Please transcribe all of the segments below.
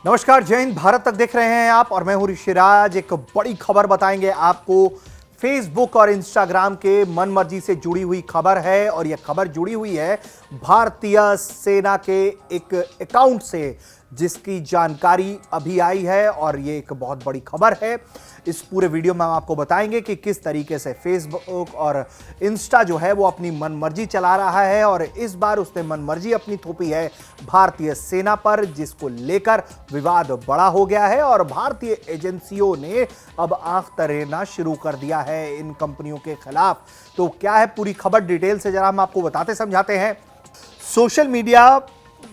नमस्कार, जय हिंद। भारत तक देख रहे हैं आप और मैं हूं ऋषिराज। एक बड़ी खबर बताएंगे आपको। फेसबुक और इंस्टाग्राम के मनमर्जी से जुड़ी हुई खबर है और यह खबर जुड़ी हुई है भारतीय सेना के एक अकाउंट से, जिसकी जानकारी अभी आई है और यह एक बहुत बड़ी खबर है। इस पूरे वीडियो में हम आपको बताएंगे कि किस तरीके से फेसबुक और इंस्टा जो है वो अपनी मनमर्जी चला रहा है और इस बार उसने मनमर्जी अपनी थोपी है भारतीय सेना पर, जिसको लेकर विवाद बड़ा हो गया है और भारतीय एजेंसियों ने अब आंख तरेना शुरू कर दिया है इन कंपनियों के खिलाफ। तो क्या है पूरी खबर, डिटेल से जरा हम आपको बताते समझाते हैं। सोशल मीडिया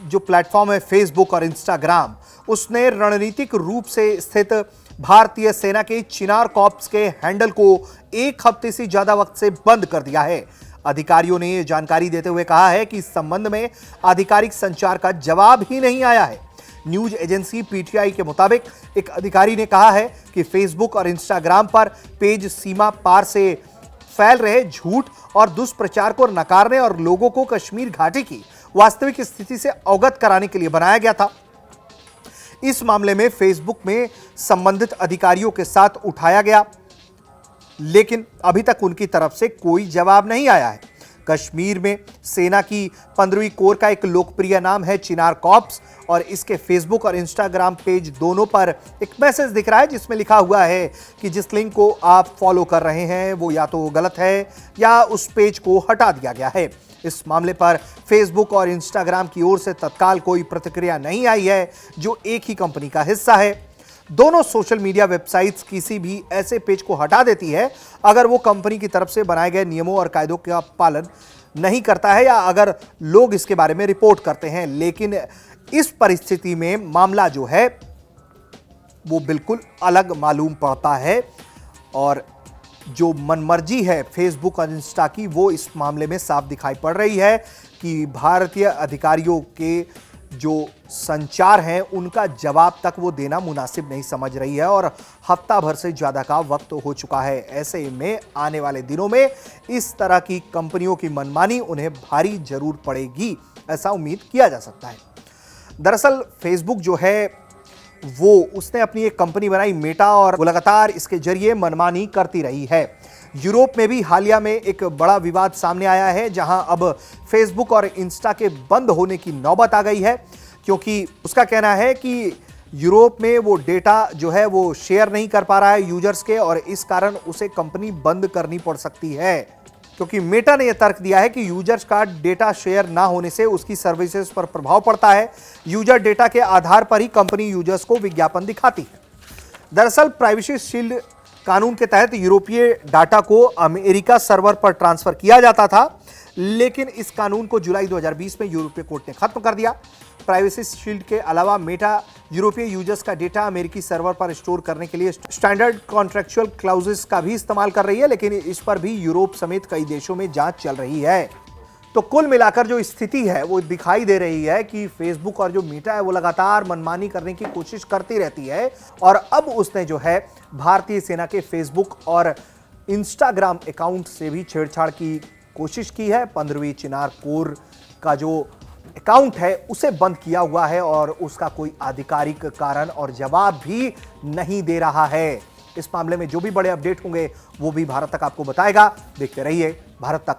जो प्लेटफॉर्म है फेसबुक और इंस्टाग्राम, उसने रणनीतिक रूप से स्थित भारतीय सेना के चिनार कॉर्प्स के हैंडल को एक हफ्ते से ज्यादा वक्त से बंद कर दिया है। अधिकारियों ने यह जानकारी देते हुए कहा है कि इस संबंध में आधिकारिक संचार का जवाब ही नहीं आया है। न्यूज एजेंसी पीटीआई के मुताबिक एक अधिकारी ने कहा है कि फेसबुक और इंस्टाग्राम पर पेज सीमा पार से फैल रहे झूठ और दुष्प्रचार को नकारने और लोगों को कश्मीर घाटी की वास्तविक स्थिति से अवगत कराने के लिए बनाया गया था। इस मामले में फेसबुक में संबंधित अधिकारियों के साथ उठाया गया, लेकिन अभी तक उनकी तरफ से कोई जवाब नहीं आया है। कश्मीर में सेना की 15वीं कोर का एक लोकप्रिय नाम है चिनार कॉर्प्स और इसके फेसबुक और इंस्टाग्राम पेज दोनों पर एक मैसेज दिख रहा है जिसमें लिखा हुआ है कि जिस लिंक को आप फॉलो कर रहे हैं वो या तो गलत है या उस पेज को हटा दिया गया है। इस मामले पर फेसबुक और इंस्टाग्राम की ओर से तत्काल कोई प्रतिक्रिया नहीं आई है, जो एक ही कंपनी का हिस्सा है। दोनों सोशल मीडिया वेबसाइट्स किसी भी ऐसे पेज को हटा देती है अगर वो कंपनी की तरफ से बनाए गए नियमों और कायदों का पालन नहीं करता है या अगर लोग इसके बारे में रिपोर्ट करते हैं। लेकिन इस परिस्थिति में मामला जो है वो बिल्कुल अलग मालूम पड़ता है और जो मनमर्जी है फेसबुक और इंस्टा की वो इस मामले में साफ दिखाई पड़ रही है कि भारतीय अधिकारियों के जो संचार हैं उनका जवाब तक वो देना मुनासिब नहीं समझ रही है और हफ्ता भर से ज़्यादा का वक्त हो चुका है। ऐसे में आने वाले दिनों में इस तरह की कंपनियों की मनमानी उन्हें भारी जरूर पड़ेगी, ऐसा उम्मीद किया जा सकता है। दरअसल फेसबुक जो है वो उसने अपनी एक कंपनी बनाई मेटा और वो लगातार इसके जरिए मनमानी करती रही है। यूरोप में भी हालिया में एक बड़ा विवाद सामने आया है जहां अब फेसबुक और इंस्टा के बंद होने की नौबत आ गई है, क्योंकि उसका कहना है कि यूरोप में वो डेटा जो है वो शेयर नहीं कर पा रहा है यूजर्स के और इस कारण उसे कंपनी बंद करनी पड़ सकती है, क्योंकि मेटा ने यह तर्क दिया है कि यूजर्स का डेटा शेयर ना होने से उसकी सर्विसेज पर प्रभाव पड़ता है। यूजर डेटा के आधार पर ही कंपनी यूजर्स को विज्ञापन दिखाती है। दरअसल प्राइवेसी शील्ड कानून के तहत यूरोपीय डाटा को अमेरिका सर्वर पर ट्रांसफर किया जाता था, लेकिन इस कानून को जुलाई 2020 में यूरोपीय कोर्ट ने खत्म कर दिया। प्राइवेसी शील्ड के अलावा मेटा यूरोपीय यूजर्स का डेटा अमेरिकी सर्वर पर स्टोर करने के लिए स्टैंडर्ड कॉन्ट्रैक्चुअल क्लाउजेस का भी इस्तेमाल कर रही है, लेकिन इस पर भी यूरोप समेत कई देशों में जांच चल रही है। तो कुल मिलाकर जो स्थिति है वो दिखाई दे रही है कि फेसबुक और जो मेटा है वो लगातार मनमानी करने की कोशिश करती रहती है और अब उसने जो है भारतीय सेना के फेसबुक और इंस्टाग्राम अकाउंट से भी छेड़छाड़ की कोशिश की है। 15वीं चिनार कोर का जो अकाउंट है उसे बंद किया हुआ है और उसका कोई आधिकारिक कारण और जवाब भी नहीं दे रहा है। इस मामले में जो भी बड़े अपडेट होंगे वो भी भारत तक आपको बताएगा। देखते रहिए भारत तक।